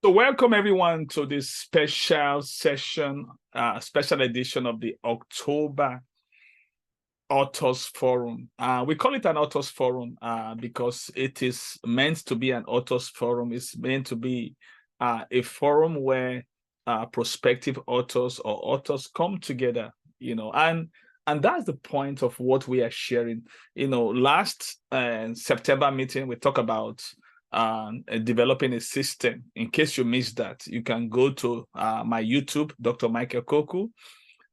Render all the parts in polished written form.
So welcome everyone to this special session, special edition of the October Authors Forum. We call it an Authors Forum because it is meant to be an Authors Forum. It's meant to be a forum where prospective authors or authors come together, and that's the point of what we are sharing. Last September meeting, we talked about developing a system. In case you missed that, you can go to my YouTube, Dr. Michael Koku,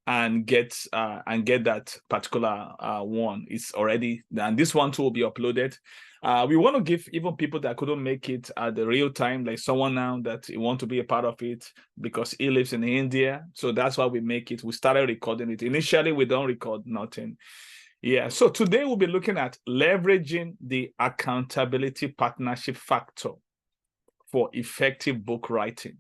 and get that particular one. It's already, and this one too will be uploaded. We want to give even people that couldn't make it at the real time, like someone now that want to be a part of it because he lives in India. So that's why we make it. We started recording it. Initially, we don't record nothing. Yeah, so today we'll be looking at leveraging the accountability partnership factor for effective book writing.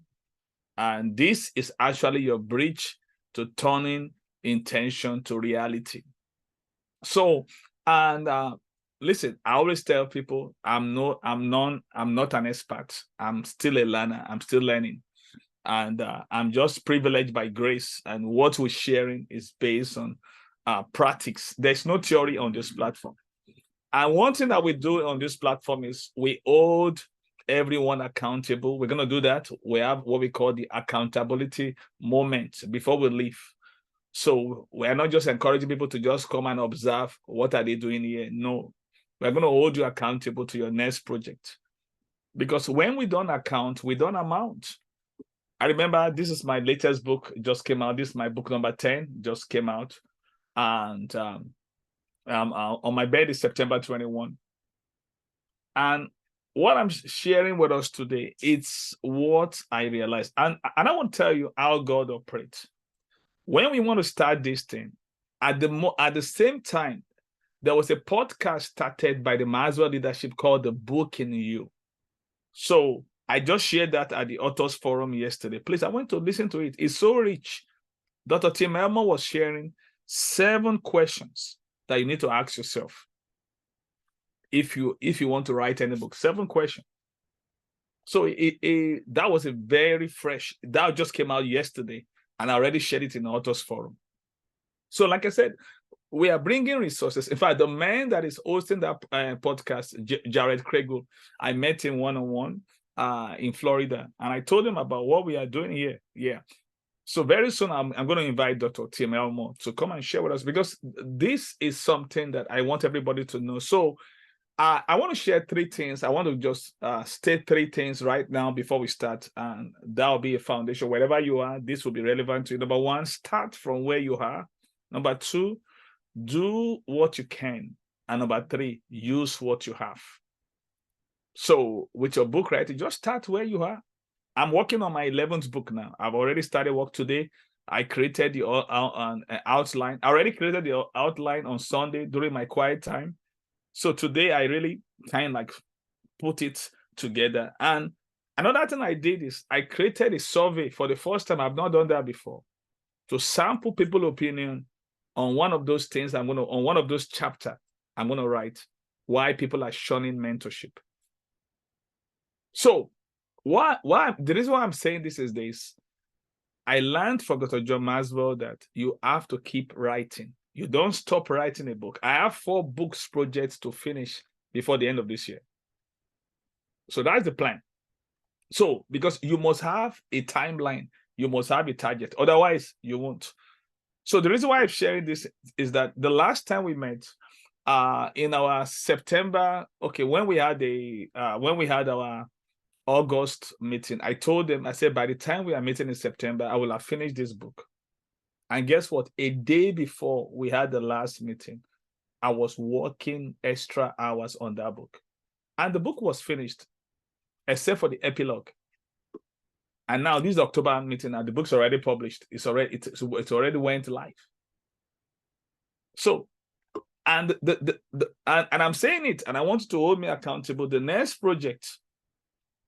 And this is actually your bridge to turning intention to reality. So, and listen, I always tell people I'm not an expert. I'm still a learner. I'm still learning. And I'm just privileged by grace. And what we're sharing is based on practice. There's no theory on this platform. And one thing that we do on this platform is we hold everyone accountable. We're going to do that. We have what we call the accountability moment before we leave. So we're not just encouraging people to just come and observe what are they doing here. No, we're going to hold you accountable to your next project. Because when we don't account, we don't amount. I remember this is my latest book. It just came out. This is my book number 10, just came out. And on my birthday, September 21. And what I'm sharing with us today, it's what I realized. And I want to tell you how God operates. When we want to start this thing, at the same time, there was a podcast started by the Maxwell leadership called The Book in You. So I just shared that at the Authors Forum yesterday. Please, I want to listen to it. It's so rich. Dr. Tim Elmer was sharing 7 questions that you need to ask yourself if you want to write any book. 7 questions. So that was a very fresh, that just came out yesterday, and I already shared it in the Authors Forum. So like I said, we are bringing resources. In fact, the man that is hosting that podcast, Jared Craigle, I met him one-on-one in Florida, and I told him about what we are doing here. Yeah. So very soon, I'm going to invite Dr. Tim Elmo to come and share with us, because this is something that I want everybody to know. So I want to share 3 things. I want to just state 3 things right now before we start, and that will be a foundation. Wherever you are, this will be relevant to you. Number 1, start from where you are. Number 2, do what you can. And number 3, use what you have. So with your book writing, just start where you are. I'm working on my 11th book now. I've already started work today. I created the outline. I already created the outline on Sunday during my quiet time. So today I really kind of like put it together. And another thing I did is I created a survey for the first time. I've not done that before, to sample people's opinion on one of those things on one of those chapters I'm going to write, why people are shunning mentorship. So the reason why I'm saying this is this. I learned from Dr. John Maxwell that you have to keep writing. You don't stop writing a book. I have 4 books projects to finish before the end of this year. So that's the plan. So because you must have a timeline, you must have a target. Otherwise, you won't. So the reason why I'm sharing this is that the last time we met, in our September, when we had our August meeting, I told them, I said, by the time we are meeting in September, I will have finished this book. And guess what? A day before we had the last meeting, I was working extra hours on that book. And the book was finished, except for the epilogue. And now this October meeting, and the book's already published. It's already went live. So, and and I'm saying it, and I want you to hold me accountable. The next project.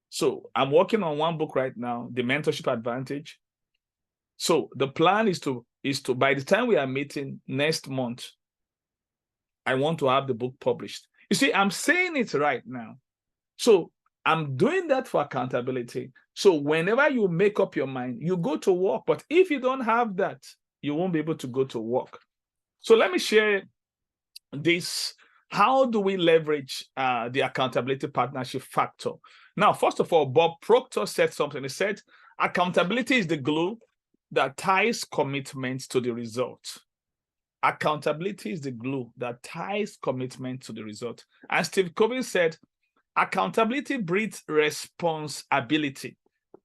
So I'm working on one book right now, The Mentorship Advantage. So the plan is to by the time we are meeting next month, I want to have the book published. You see, I'm saying it right now. So I'm doing that for accountability. So whenever you make up your mind, you go to work. But if you don't have that, you won't be able to go to work. So let me share this. How do we leverage the accountability partnership factor? Now, first of all, Bob Proctor said something. He said, accountability is the glue that ties commitment to the result. Accountability is the glue that ties commitment to the result. And Steve Covey said, accountability breeds responsibility.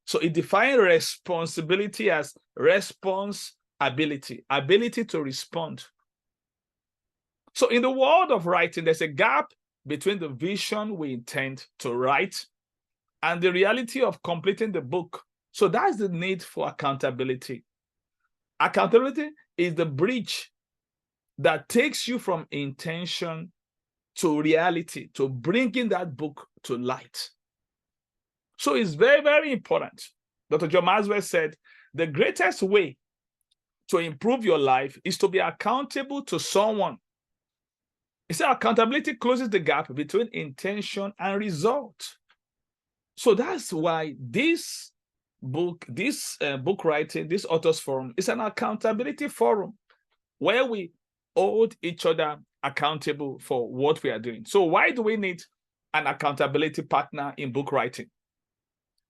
So it defines responsibility as responsibility, ability to respond. So in the world of writing, there's a gap between the vision we intend to write and the reality of completing the book. So that's the need for accountability. Accountability is the bridge that takes you from intention to reality, to bringing that book to light. So it's very, very important. Dr. John Maxwell said, the greatest way to improve your life is to be accountable to someone. He said accountability closes the gap between intention and result. So that's why this book writing, this authors forum is an accountability forum where we hold each other accountable for what we are doing. So why do we need an accountability partner in book writing?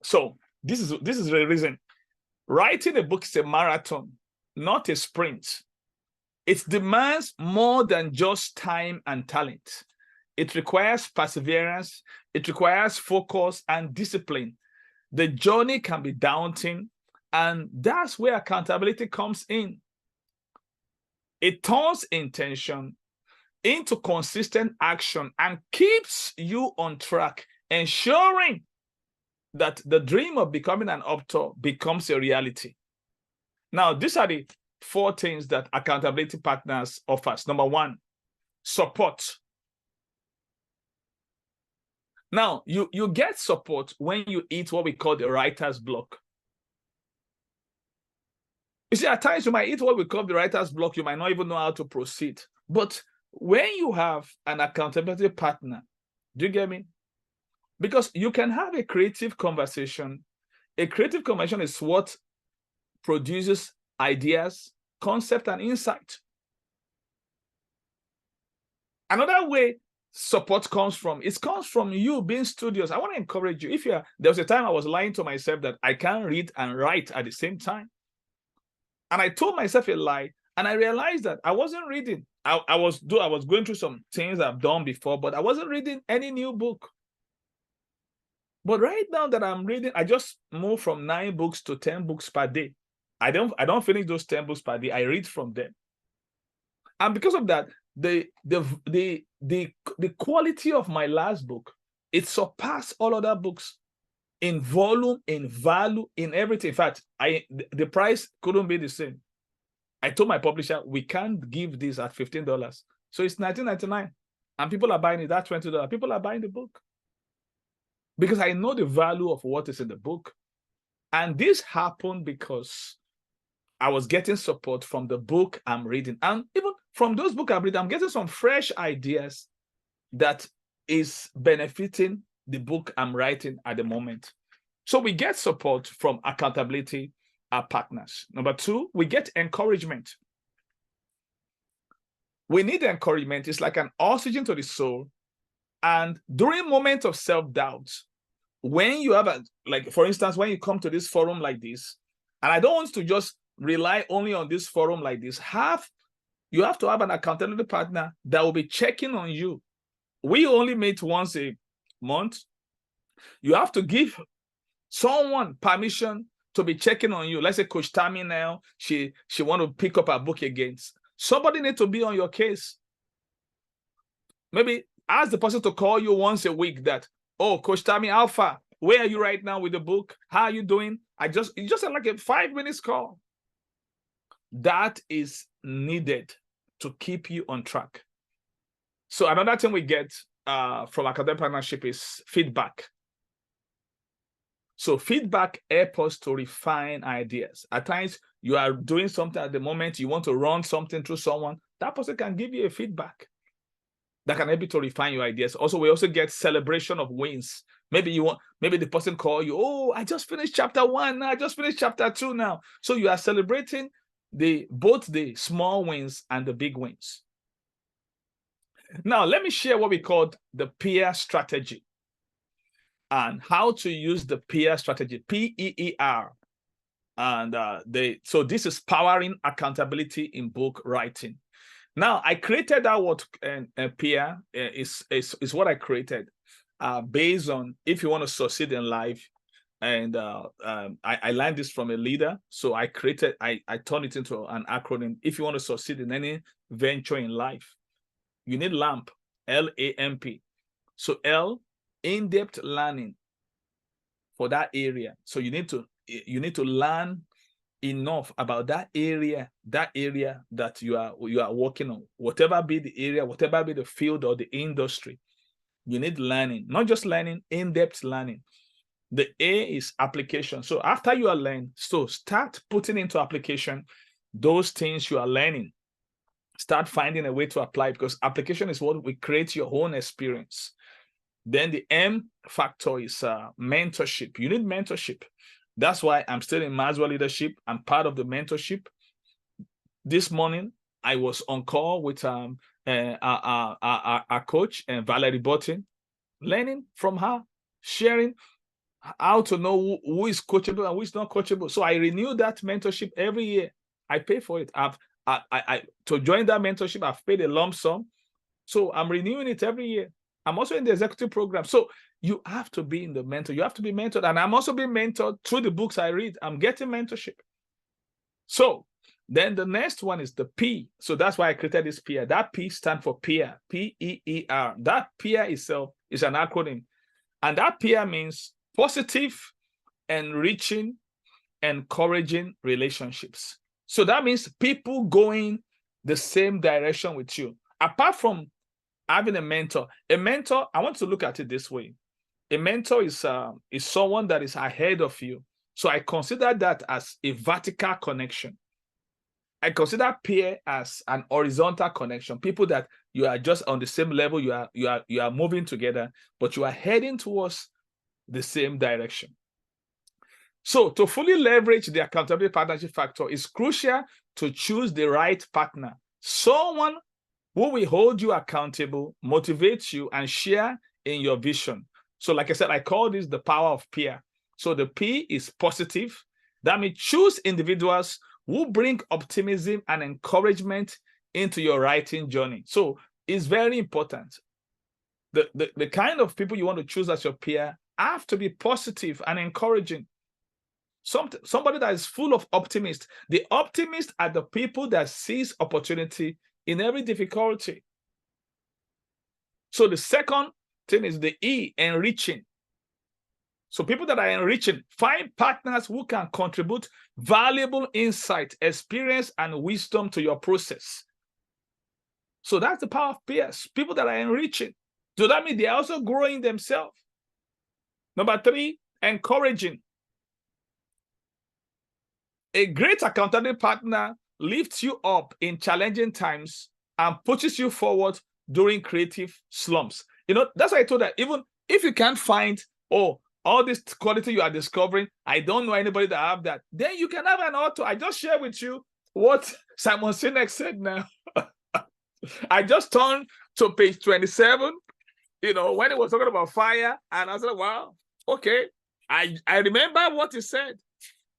So this is the reason. Writing a book is a marathon, not a sprint. It demands more than just time and talent. It requires perseverance. It requires focus and discipline. The journey can be daunting, and that's where accountability comes in. It turns intention into consistent action and keeps you on track, ensuring that the dream of becoming an author becomes a reality. Now, these are the 4 things that accountability partners offers. Number 1, support. Now, you get support when you eat what we call the writer's block. You see, at times you might eat what we call the writer's block, you might not even know how to proceed. But when you have an accountability partner, do you get me? Because you can have a creative conversation. A creative conversation is what produces ideas, concept, and insight. Another way support comes from you being studious. I want to encourage you. There was a time I was lying to myself that I can't read and write at the same time. And I told myself a lie, and I realized that I wasn't reading. I was going through some things I've done before, but I wasn't reading any new book. But right now that I'm reading, I just moved from 9 books to 10 books per day. I don't finish those 10 books per day. I read from them. And because of that, the quality of my last book, it surpassed all other books in volume, in value, in everything. In fact, the price couldn't be the same. I told my publisher, we can't give this at $15. So it's $19.99. And people are buying it at $20. People are buying the book. Because I know the value of what is in the book. And this happened because I was getting support from the book I'm reading. And even from those books I'm reading, I'm getting some fresh ideas that is benefiting the book I'm writing at the moment. So we get support from accountability partners. Number 2, we get encouragement. We need encouragement. It's like an oxygen to the soul. And during moments of self-doubt, when you have for instance, when you come to this forum like this, and I don't want to just rely only on this forum like this, you have to have an accountability partner that will be checking on you. We only meet once a month. You have to give someone permission to be checking on you. Let's say Coach Tammy now, she want to pick up her book again. Somebody needs to be on your case. Maybe ask the person to call you once a week that, oh, Coach Tammy Alpha, where are you right now with the book? How are you doing? It's just like a 5-minute call. That is needed to keep you on track. So another thing we get from academic partnership is feedback. So feedback helps us to refine ideas. At times, you are doing something at the moment, you want to run something through someone, that person can give you a feedback that can help you to refine your ideas. Also, we also get celebration of wins. Maybe the person call you, oh, I just finished chapter 1 now, I just finished chapter 2 now. So you are celebrating both the small wins and the big wins. Now, let me share what we call the peer strategy and how to use the peer strategy, PEER. And so this is powering accountability in book writing. Now, I created that word, peer is what I created based on if you want to succeed in life. And I learned this from a leader. So I turned it into an acronym. If you want to succeed in any venture in life, you need LAMP, LAMP. So L, in-depth learning for that area. So you need to learn enough about that area that you are working on, whatever be the area, whatever be the field or the industry. You need learning, not just learning, in-depth learning. The A is application. So after you are learning, so start putting into application those things you are learning. Start finding a way to apply, because application is what will create your own experience. Then the M factor is mentorship. You need mentorship. That's why I'm still in Maxwell Leadership. I'm part of the mentorship. This morning, I was on call with our coach, Valerie Button, learning from her, sharing how to know who is coachable and who is not coachable. So I renew that mentorship every year. I pay for it. To join that mentorship, I've paid a lump sum. So I'm renewing it every year. I'm also in the executive program. So you have to be in the mentor. You have to be mentored. And I'm also being mentored through the books I read. I'm getting mentorship. So then the next one is the P. So that's why I created this peer. That P stands for peer, P-E-E-R. That peer itself is an acronym. And that peer means positive, enriching, encouraging relationships. So that means people going the same direction with you. Apart from having a mentor, I want to look at it this way. A mentor is someone that is ahead of you. So I consider that as a vertical connection. I consider peer as an horizontal connection. People that you are just on the same level, you are moving together, but you are heading towards the same direction. So to fully leverage the accountability partnership factor, it's crucial to choose the right partner, someone who will hold you accountable, motivate you, and share in your vision. So like I said, I call this the power of peer. So the P is positive. That means choose individuals who bring optimism and encouragement into your writing journey. So it's very important. The kind of people you want to choose as your peer have to be positive and encouraging. Somebody that is full of optimists. The optimists are the people that sees opportunity in every difficulty. So the second thing is the E, enriching. So people that are enriching, find partners who can contribute valuable insight, experience, and wisdom to your process. So that's the power of peers, people that are enriching. So that means they're also growing themselves. Number 3, encouraging. A great accountability partner lifts you up in challenging times and pushes you forward during creative slumps. You know, that's why I told that even if you can't find, all this quality you are discovering, I don't know anybody that have that, then you can have an author. I just share with you what Simon Sinek said now. I just turned to page 27, when he was talking about fire, and I said, wow, okay. I remember what he said.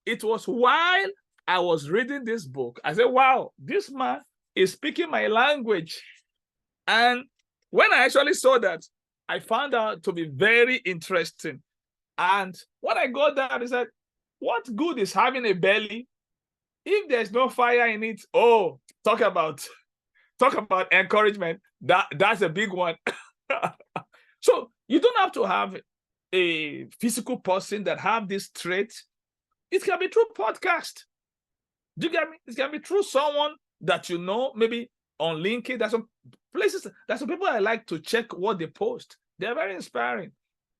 It was while I was reading this book, I said, wow, this man is speaking my language. And when I actually saw that, I found out to be very interesting. And when I got that, I said, what good is having a belly if there's no fire in it? Oh, talk about encouragement. That's a big one. So you don't have to have a physical person that have this trait. It can be through podcast. Do you get me? It can be through someone that you know, maybe on LinkedIn. There's some places, there's some people I like to check what they post. They're very inspiring.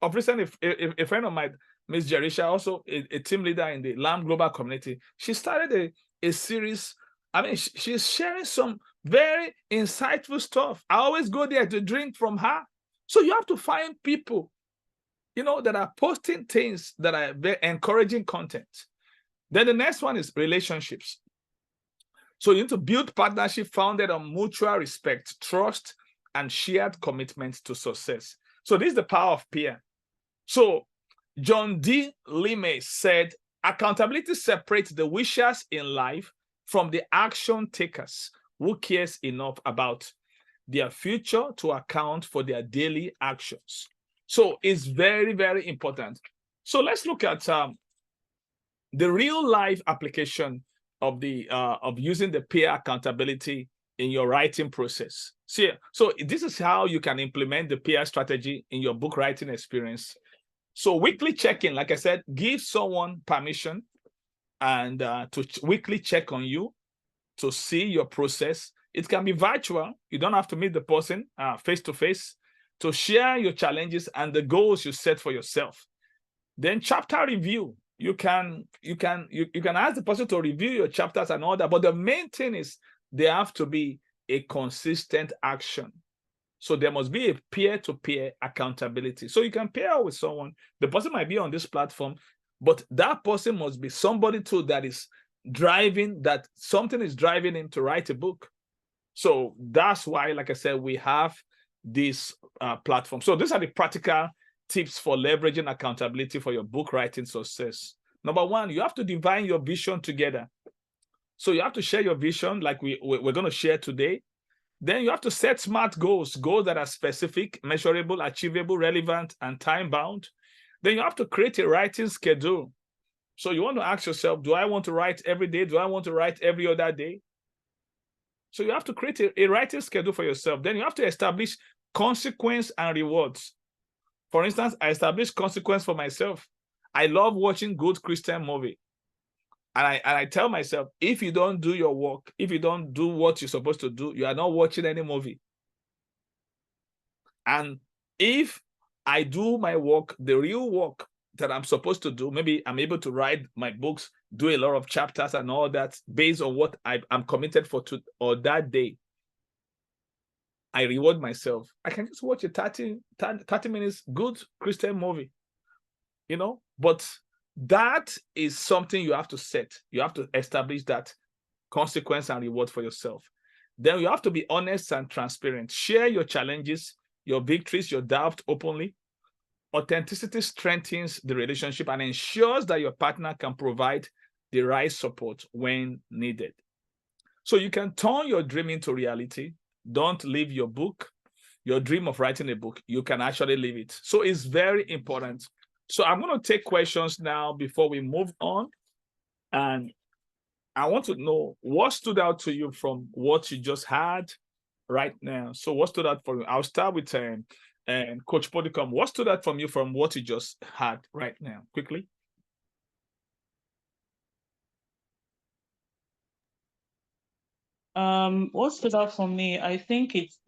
Of recent, a friend of mine, Miss Jerisha, also a team leader in the LAM Global Community, she started a series. I mean, she's sharing some very insightful stuff. I always go there to drink from her. So you have to find people that are posting things that are very encouraging content. Then the next one is relationships. So you need to build partnership founded on mutual respect, trust, and shared commitment to success. So this is the power of peer. So John D. Lime said, accountability separates the wishers in life from the action takers who cares enough about their future to account for their daily actions. So it's very, very important. So let's look at the real life application of using the peer accountability in your writing process. So this is how you can implement the peer strategy in your book writing experience. So weekly check-in, like I said, give someone permission and to weekly check on you to see your process. It can be virtual. You don't have to meet the person face to face, to share your challenges and the goals you set for yourself. Then chapter review. You can ask the person to review your chapters and all that, but the main thing is there have to be a consistent action. So there must be a peer-to-peer accountability. So you can pair with someone. The person might be on this platform, but that person must be somebody too that is driving, that something is driving him to write a book. So that's why, like I said, we have this platform. So these are the practical tips for leveraging accountability for your book writing success. Number one, you have to define your vision together. So you have to share your vision like we're going to share today. Then you have to set SMART goals that are specific, measurable, achievable, relevant, and time-bound. Then you have to create a writing schedule. So you want to ask yourself, do I want to write every day? Do I want to write every other day? So you have to create a writing schedule for yourself. Then you have to establish consequence and rewards. For instance, I established consequence for myself. I love watching good Christian movie. And I tell myself, if you don't do your work, if you don't do what you're supposed to do, you are not watching any movie. And if I do my work, the real work that I'm supposed to do, maybe I'm able to write my books, do a lot of chapters and all that based on what I'm committed for or that day, I reward myself. I can just watch a 30 minutes good Christian movie, but that is something you have to set. You have to establish that consequence and reward for yourself. Then you have to be honest and transparent. Share your challenges, your victories, your doubt openly. Authenticity strengthens the relationship and ensures that your partner can provide the right support when needed. So you can turn your dream into reality. Don't leave your book, your dream of writing a book. You can actually leave it. So it's very important. So I'm going to take questions now before we move on. And I want to know what stood out to you from what you just had right now. So what stood out for you? I'll start with Coach Podicom. What stood out from you from what you just had right now? Quickly. What stood out for me, I think it's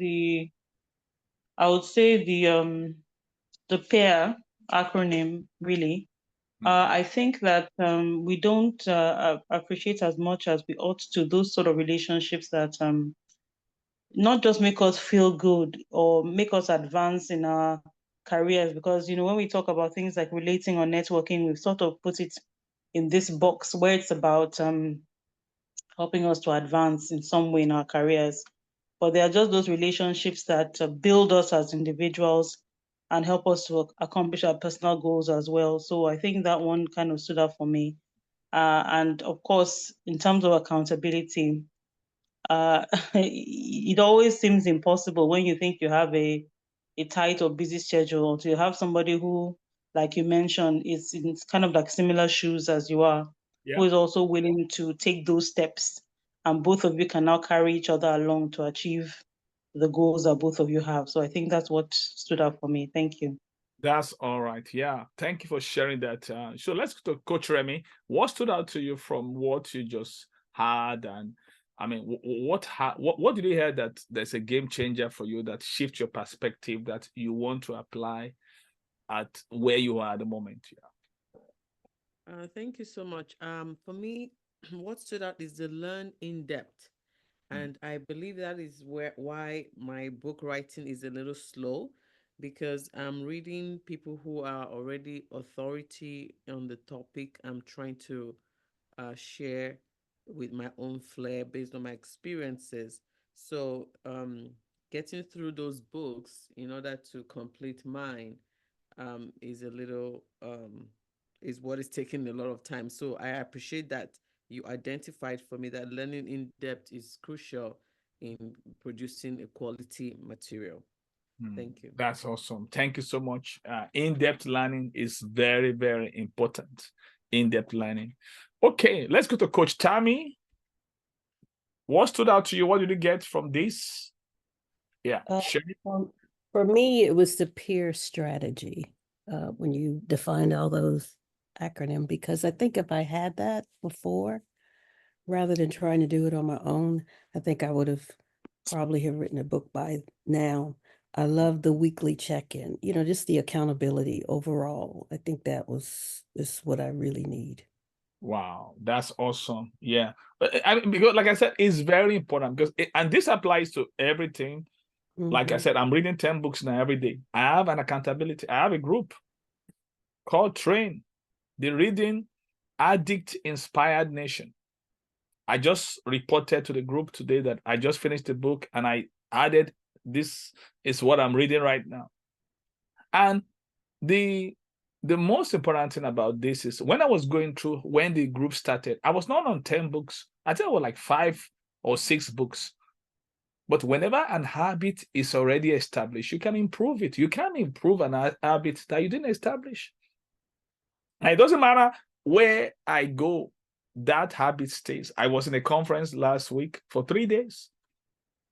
I would say the PAIR acronym, really. I think that we don't appreciate as much as we ought to those sort of relationships that not just make us feel good or make us advance in our careers. Because, when we talk about things like relating or networking, we've sort of put it in this box where it's about helping us to advance in some way in our careers. But they are just those relationships that build us as individuals and help us to accomplish our personal goals as well. So I think that one kind of stood out for me. And of course, in terms of accountability, it always seems impossible when you think you have a tight or busy schedule to have somebody who, like you mentioned, is in kind of like similar shoes as you are, Yeah. who is also willing to take those steps, and both of you can now carry each other along to achieve the goals that both of you have. So I think that's what stood out for me. Thank you. That's all right. Yeah. Thank you for sharing that. So let's go to Coach Remy. What stood out to you from what you just had? And I mean, what did you hear that there's a game changer for you that shifts your perspective that you want to apply at where you are at the moment? Thank you so much. For me, what stood out is the learn in depth, Yeah. and I believe that is why my book writing is a little slow, because I'm reading people who are already authority on the topic. I'm trying to share with my own flair based on my experiences. So, getting through those books in order to complete mine is a little is what is taking a lot of time. So I appreciate that you identified for me that learning in depth is crucial in producing a quality material. Thank you. That's awesome. Thank you so much. In-depth learning is very, very important. In-depth learning. Okay, let's go to Coach Tammy. What stood out to you? What did you get from this? Yeah, sure. For me, it was the peer strategy when you defined all those acronyms, because I think if I had that before, rather than trying to do it on my own, I think I would have probably have written a book by now. I love the weekly check-in, just the accountability overall. I think that is what I really need. Wow, that's awesome. Yeah, I mean, because like I said, it's very important because and this applies to everything. Like I said, I'm reading 10 books now every day. I have an accountability. I have a group called Train, the Reading Addict Inspired Nation. I just reported to the group today that I just finished the book and I added this is what I'm reading right now. And the most important thing about this is when I was going through, when the group started, I was not on 10 books. I think I was like 5 or 6 books. But whenever an habit is already established, you can improve it. You can improve an habit that you didn't establish. And it doesn't matter where I go, that habit stays. I was in a conference last week for 3 days.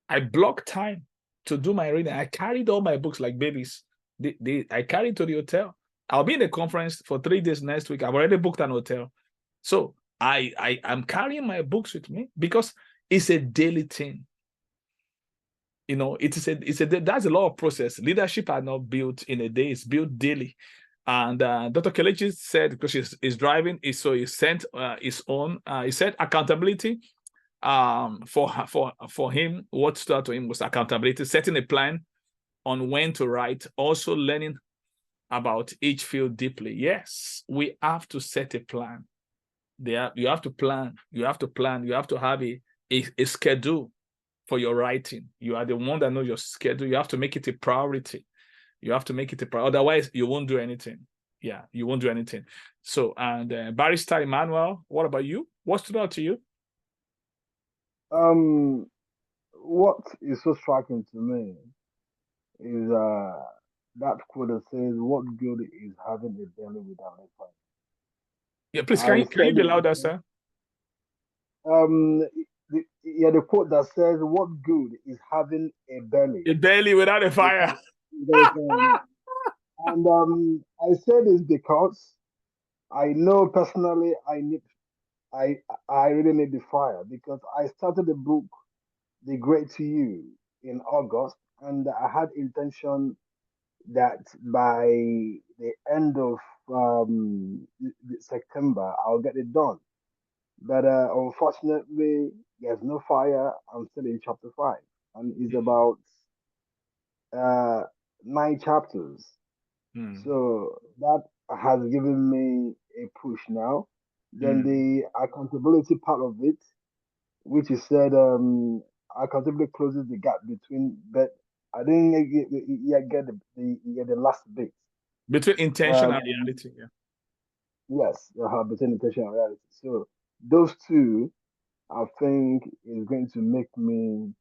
I blocked time to do my reading. I carried all my books like babies. I carried to the hotel. I'll be in a conference for 3 days next week. I've already booked an hotel. So I'm carrying my books with me because it's a daily thing. That's a lot of process. Leadership are not built in a day, it's built daily. And Dr. Kelechi said, because he's driving, so he sent his own, he said accountability. For him, what stood out to him was accountability, setting a plan on when to write, also learning about each field deeply. Yes, we have to set a plan. You have to plan, you have to have a schedule for your writing. You are the one that knows your schedule. You have to make it a priority. Otherwise, you won't do anything. Yeah, you won't do anything. So, and Barrister Emmanuel, what about you? What stood out to you? What is so striking to me is that quote that says, "What good is having a belly without a fire?" Yeah, please, I can you be said, louder, sir? the quote that says, "What good is having a belly A belly without a fire. without a fire?" And I say this because I know personally I really need the fire, because I started the book The Great to You in August, and I had intention that by the end of September I'll get it done. But unfortunately, there's no fire. I'm still in chapter 5, and it's about uh, 9 chapters. So that has given me a push now. Then the accountability part of it, which is said, accountability closes the gap between, but I didn't yet get the last bit. Between intention and reality. Yeah. Yes, between intention and reality. So those two, I think, is going to make me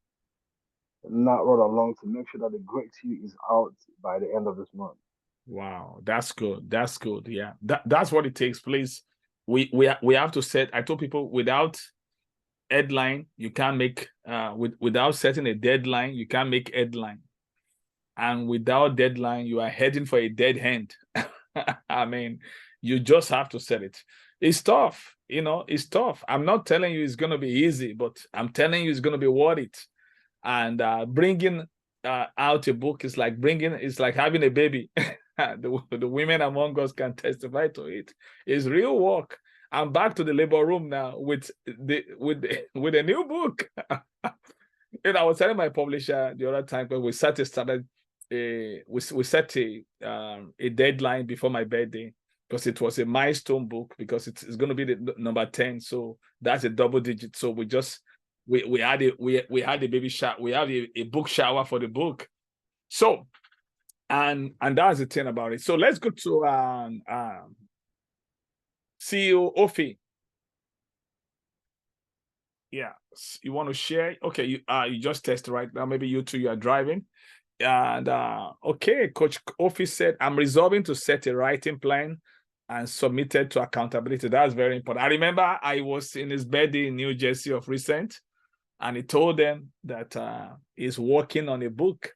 not run along to make sure that the Great Two is out by the end of this month. Wow, that's good. That's good. Yeah, that's what it takes. Please, we have to set. I told people without headline, you can't make. Without setting a deadline, you can't make headline. And without deadline, you are heading for a dead end. I mean, you just have to set it. It's tough, it's tough. I'm not telling you it's going to be easy, but I'm telling you it's going to be worth it. And bringing out a book is like having a baby. The women among us can testify to it. It's real work. I'm back to the labor room now with a new book. I was telling my publisher the other time when we started we set a deadline before my birthday, because it was a milestone book, because it's going to be the number 10. So that's a double digit. So we had a baby shower. We have a book shower for the book. So, and that's the thing about it. So let's go to CEO Ofi. Yeah, you want to share? Okay, you just test right now. Maybe you are driving. And okay, Coach Ofi said, I'm resolving to set a writing plan and submit it to accountability. That's very important. I remember I was in his birthday in New Jersey of recent, and he told them that he's working on a book.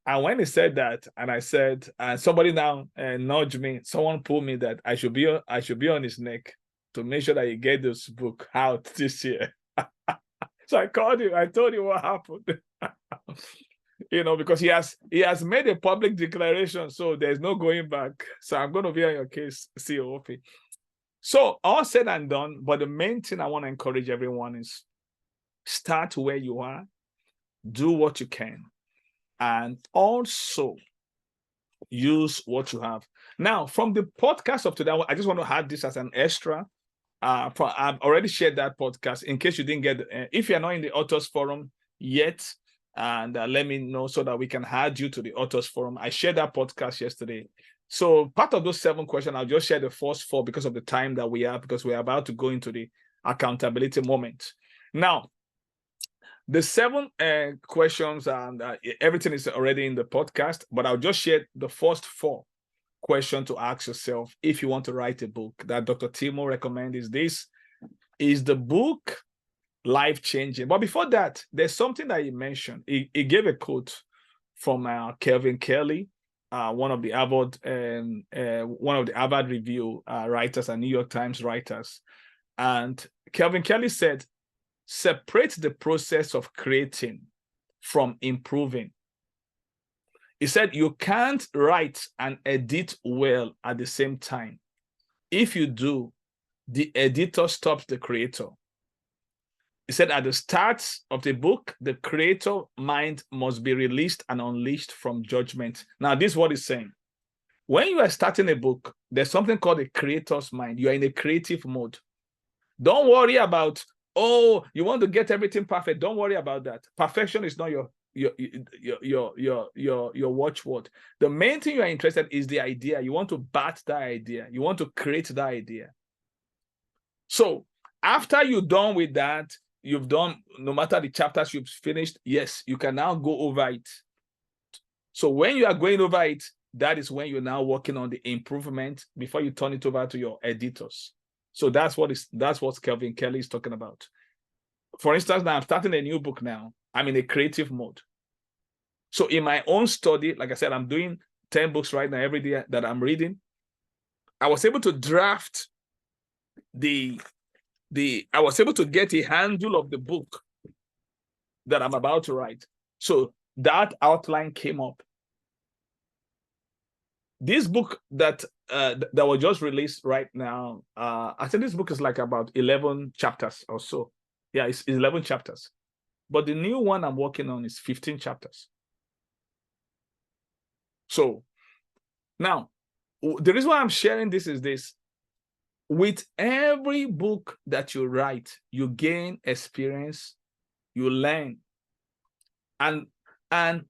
And when he said that, and I said, and somebody now nudged me, someone pulled me that I should be on his neck to make sure that he get this book out this year. So I called him. I told him what happened. Because he has made a public declaration, so there's no going back. So I'm going to be on your case, COP. So all said and done, but the main thing I want to encourage everyone is start where you are, do what you can, and also use what you have. Now, from the podcast of today, I just want to add this as an extra. I've already shared that podcast. In case you didn't get, if you're not in the Authors Forum yet, and let me know so that we can add you to the Authors Forum. I shared that podcast yesterday. So part of those 7 questions, I'll just share the first 4 because of the time that we have, because we're about to go into the accountability moment. Now, the 7 questions, and everything is already in the podcast, but I'll just share the first 4 questions to ask yourself if you want to write a book that Dr. Timo recommends. Is this, is the book life-changing? But before that, there's something that he mentioned. He gave a quote from Kelvin Kelly, one of the Harvard Review writers and New York Times writers. And Kelvin Kelly said, separate the process of creating from improving. He said, you can't write and edit well at the same time. If you do, the editor stops the creator. He said, at the start of the book, the creator mind must be released and unleashed from judgment. Now, this is what he's saying. When you are starting a book, there's something called a creator's mind. You are in a creative mode. Don't worry about, you want to get everything perfect. Don't worry about that. Perfection is not your watchword. The main thing you are interested in is the idea. You want to bat that idea. You want to create that idea. So after you're done with that, you've done, no matter the chapters you've finished, yes, you can now go over it. So when you are going over it, that is when you're now working on the improvement before you turn it over to your editors. So that's what Kelvin Kelly is talking about. For instance, now I'm starting a new book now. I'm in a creative mode. So in my own study, like I said, I'm doing 10 books right now every day that I'm reading. I was able to draft I was able to get a handle of the book that I'm about to write. So that outline came up. This book that was just released right now, I think this book is like about 11 chapters or so. Yeah, it's 11 chapters. But the new one I'm working on is 15 chapters. So now, the reason why I'm sharing this is this. With every book that you write, you gain experience, you learn. And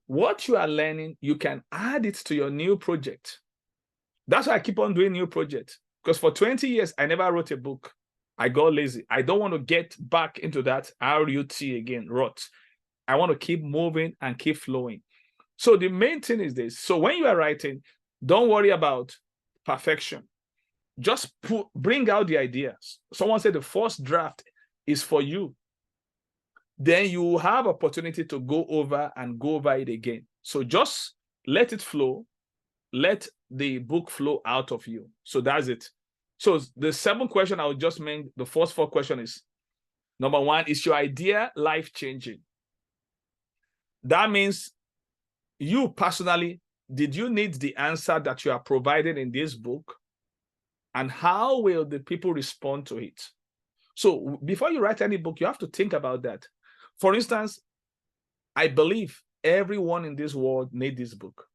what you are learning, you can add it to your new project. That's why I keep on doing new projects. Because for 20 years, I never wrote a book. I got lazy. I don't want to get back into that RUT again, rot. I want to keep moving and keep flowing. So the main thing is this. So when you are writing, don't worry about perfection. Just bring out the ideas. Someone said the first draft is for you. Then you have opportunity to go over it again. So just let it flow. Let the book flow out of you. So that's it. So the 7th question I would just make, the first 4 questions is, number 1, is your idea life-changing? That means you personally, did you need the answer that you are providing in this book? And how will the people respond to it? So before you write any book, you have to think about that. For instance, I believe everyone in this world needs this book.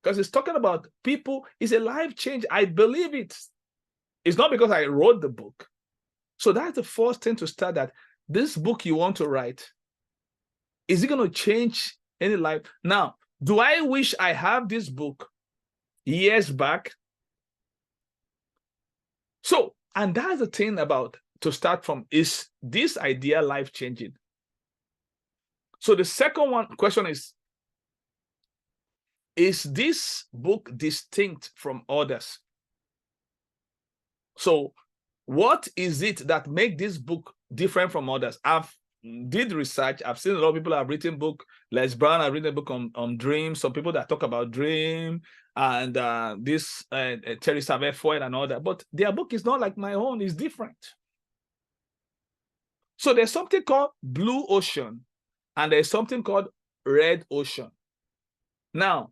Because it's talking about people, it's a life change. I believe it. It's not because I wrote the book. So that's the first thing to start, that this book you want to write, is it going to change any life? Now, do I wish I have this book years back? So, and that's the thing about to start from, is this idea life-changing? So the second question is this book distinct from others? So what is it that make this book different from others? I've did research. I've seen a lot of people have written book. Les Brown have written a book on dreams. Some people that talk about dream, and Terry Savelle and all that. But their book is not like my own. It's different. So there's something called blue ocean, and there's something called red ocean. Now,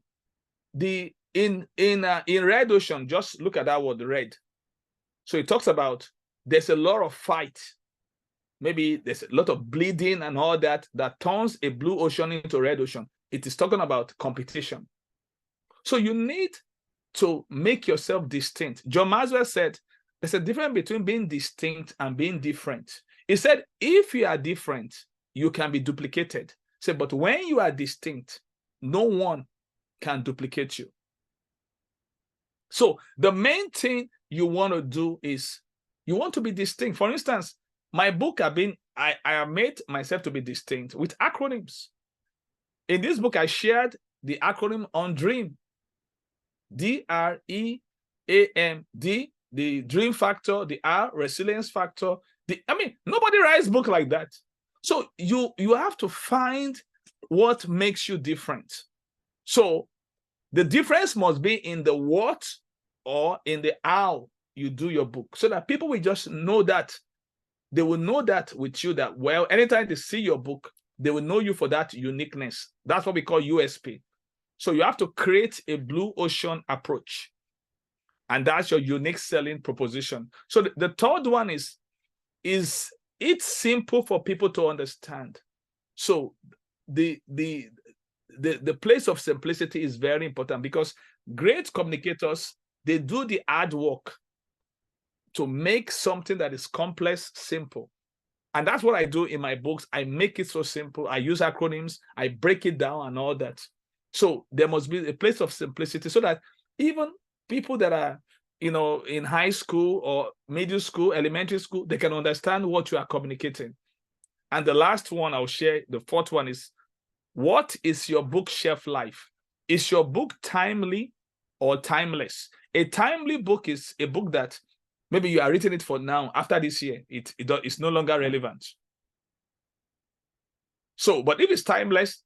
in red ocean, just look at that word, red. So it talks about there's a lot of fight. Maybe there's a lot of bleeding and all that turns a blue ocean into a red ocean. It is talking about competition. So you need to make yourself distinct. John Maxwell said there's a difference between being distinct and being different. He said, if you are different, you can be duplicated. He said, but when you are distinct, no one can duplicate you. So the main thing you want to do is you want to be distinct. For instance, my book I have made myself to be distinct with acronyms. In this book, I shared the acronym on DREAM. DREAMD, the dream factor, the R, resilience factor. Nobody writes book like that. So you have to find what makes you different. So the difference must be in the what or in the how you do your book, so that people will just know that. They will know that with you, that, well, anytime they see your book, they will know you for that uniqueness. That's what we call USP. So you have to create a blue ocean approach. And that's your unique selling proposition. So the third one is it's simple for people to understand. So the place of simplicity is very important, because great communicators, they do the hard work to make something that is complex simple. And that's what I do in my books. I make it so simple. I use acronyms, I break it down and all that. So there must be a place of simplicity, so that even people that are, in high school or middle school, elementary school, they can understand what you are communicating. And the last one I'll share, the fourth one, is, what is your book shelf life? Is your book timely or timeless? A timely book is a book that maybe you are writing it for now. After this year, it's no longer relevant. So, but if it's timeless,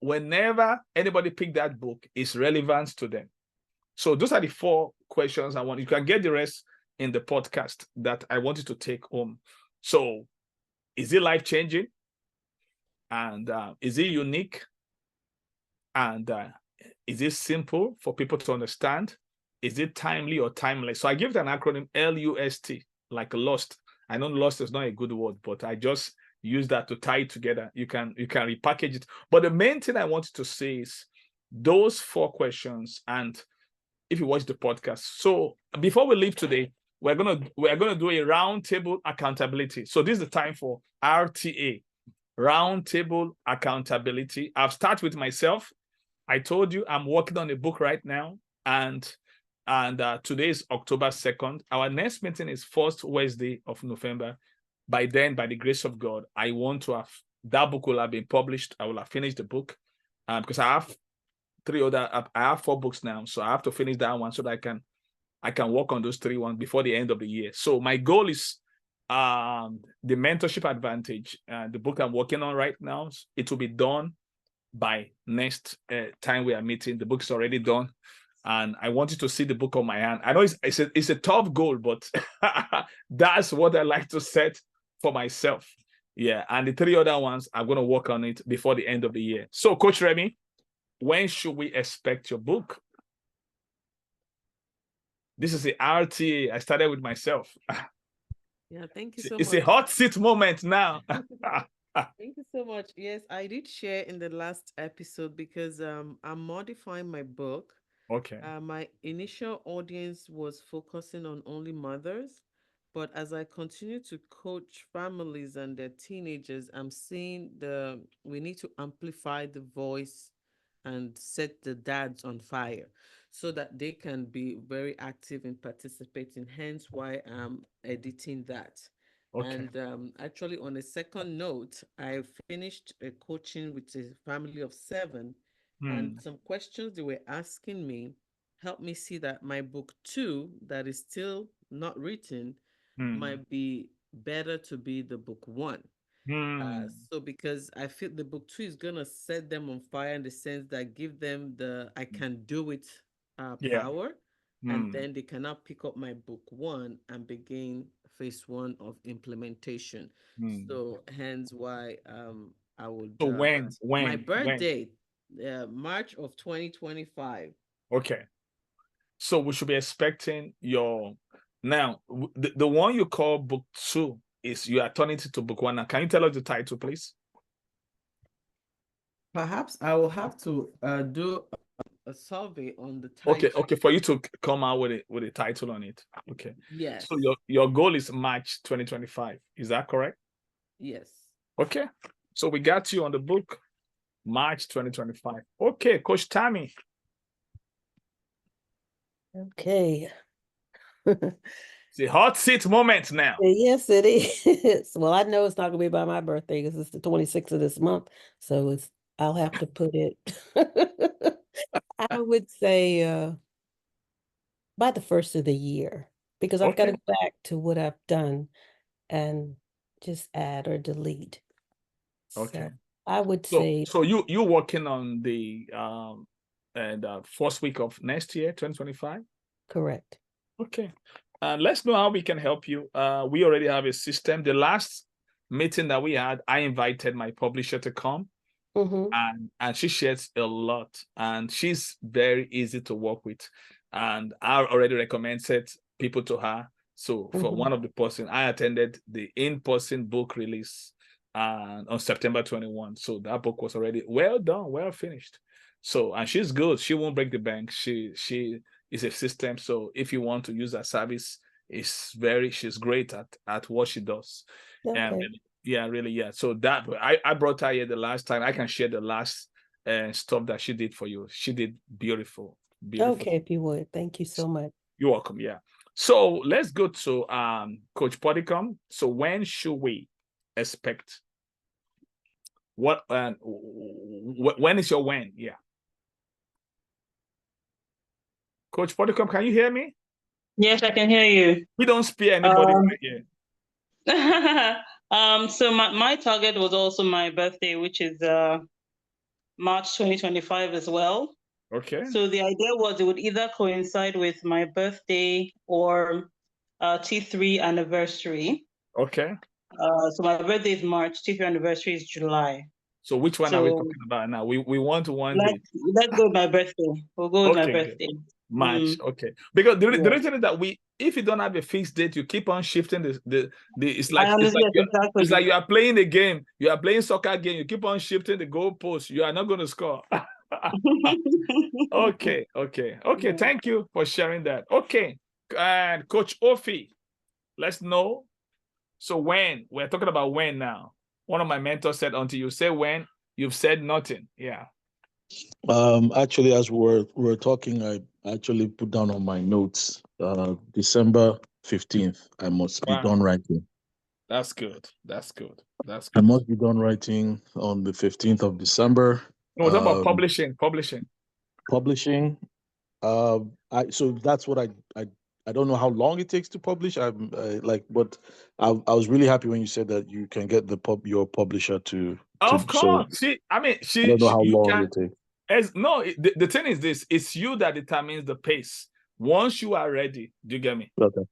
whenever anybody pick that book, it's relevant to them. So those are the 4 questions I want. You can get the rest in the podcast that I want you to take home. So, is it life-changing? And is it unique? And is it simple for people to understand? Is it timely or timeless? So I give it an acronym, LUST, like lost. I know lost is not a good word, but I just use that to tie it together. You can repackage it. But the main thing I wanted to say is those 4 questions. And if you watch the podcast, so before we leave today, we're gonna do a roundtable accountability. So this is the time for RTA, roundtable accountability. I've started with myself. I told you I'm working on a book right now, and today is October 2nd. Our next meeting is first Wednesday of November. By then, by the grace of God, I want to have that book will have been published. I will have finished the book, because I have 4 books now, so I have to finish that one so that I can work on those 3 ones before the end of the year. So my goal is the mentorship advantage, the book I'm working on right now. It will be done by next time we are meeting. The book is already done, and I want you to see the book on my hand. I know it's a tough goal, but that's what I like to set for myself. Yeah, and the 3 other ones, I'm going to work on it before the end of the year. So, Coach Remy, when should we expect your book? This is the RTA. I started with myself. Yeah, thank you so much. It's a hot seat moment now. Thank you so much. Yes, I did share in the last episode because I'm modifying my book. Okay. My initial audience was focusing on only mothers, but as I continue to coach families and their teenagers, I'm seeing we need to amplify the voice and set the dads on fire so that they can be very active in participating. Hence why I'm editing that. Okay. And actually, on a second note, I finished a coaching with a family of 7, and some questions they were asking me helped me see that my book 2, that is still not written, might be better to be the book 1. So because I feel the book 2 is gonna set them on fire in the sense that give them the I can do it Yeah. power, and then they cannot pick up my book 1 and begin phase 1 of implementation. So hence why I would So my when? birthday, March of 2025. Okay. So we should be expecting your now the one you call book 2 is you are turning it to book 1 now. Can you tell us the title, please? Perhaps I will have to do a survey on the Okay, title. okay, for you to come out with a title on it. Okay. Yes. So your goal is March 2025. Is that correct? Yes. Okay. So we got you on the book, March 2025. Okay, Coach Tammy. Okay. It's a hot seat moment now. Yes, it is. Well, I know it's not gonna be by my birthday because it's the 26th of this month. So I'll have to put it. I would say by the first of the year, because I've got to Okay. go back to what I've done and just add or delete. Okay. So I would So say you working on the first week of next year, 2025? correct. Okay. Let's know how we can help you. We already have a system. The last meeting that we had, I invited my publisher to come, and she shares a lot, and she's very easy to work with. And I already recommended people to her. So for one of the person, I attended the in-person book release on September 21. So that book was already well done, well finished. So, and she's good. She won't break the bank. She is a system. So if you want to use her service, she's great at what she does. And Okay. yeah, really, yeah. So that I brought her here the last time. I can share the last stuff that she did for you. She did beautiful. Okay, if you would. Thank you so much. You're welcome. Yeah. So let's go to Coach Podicom. So when should we expect what when is your when? Yeah. Coach Podicom, can you hear me? Yes, I can hear you. We don't spare anybody right here. So my target was also my birthday, which is March 2025 as well. Okay. So the idea was it would either coincide with my birthday or T3 anniversary. Okay. So my birthday is March, T3 anniversary is July. So which one are we So talking about now? We want one date. let's go with my birthday. We'll go with my Okay, good. birthday. March. Okay. Because the Yeah. reason is that if you don't have a fixed date, you keep on shifting the it's I like understand, it's like you are playing the game. You are playing soccer game. You keep on shifting the goalpost. You are not going to score. Okay. Yeah. Thank you for sharing that. Okay. And Coach Ofi, let's know. So when we're talking about when now. One of my mentors said, until you say when, you've said nothing. Yeah. Actually, as we're talking, I actually put down on my notes, December 15th, I must be done writing. That's good. I must be done writing on the 15th of December. No, what about publishing? Publishing. So that's what I don't know how long it takes to publish. But I was really happy when you said that you can get your publisher to. Of course. So I don't know how you long can. it takes. The thing is this: it's you that determines the pace. Once you are ready, do you get me? Okay.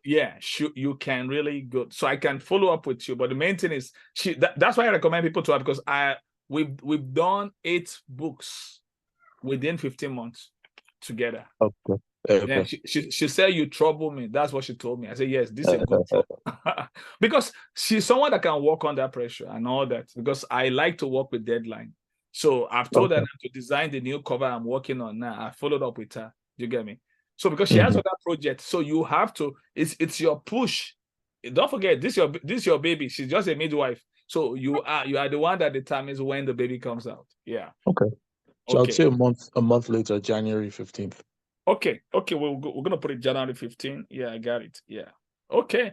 Yeah, you can really go. So I can follow up with you, but the main thing is that's why I recommend people to have, because we've done 8 books within 15 months together. Okay. Yeah, she said you trouble me. That's what she told me. I said, yes, this is a good trouble. Because she's someone that can work under pressure and all that, because I like to work with deadline. So I've told her to design the new cover I'm working on now. I followed up with her. You get me? So because she has other projects, so you have to, it's your push. Don't forget, this is your baby. She's just a midwife. So you are the one that determines when the baby comes out. Yeah. Okay. So I'd say a month later, January 15th. Okay. We're gonna put it January 15th. Yeah, I got it. Yeah. Okay.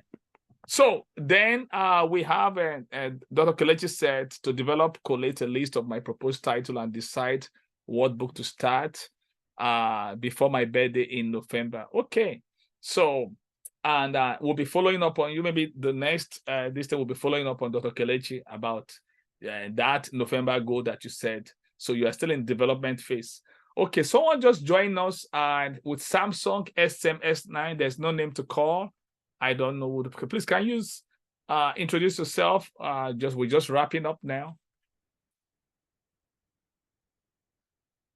So then we have Dr. Kelechi said to collate a list of my proposed title and decide what book to start before my birthday in November. Okay. So, and we'll be following up on you. Maybe the next this time we'll be following up on Dr. Kelechi about that November goal that you said. So you are still in development phase. Okay, someone just joined us with Samsung SMS9. There's no name to call. I don't know. Please, can you introduce yourself? We're just wrapping up now.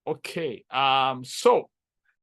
Okay. So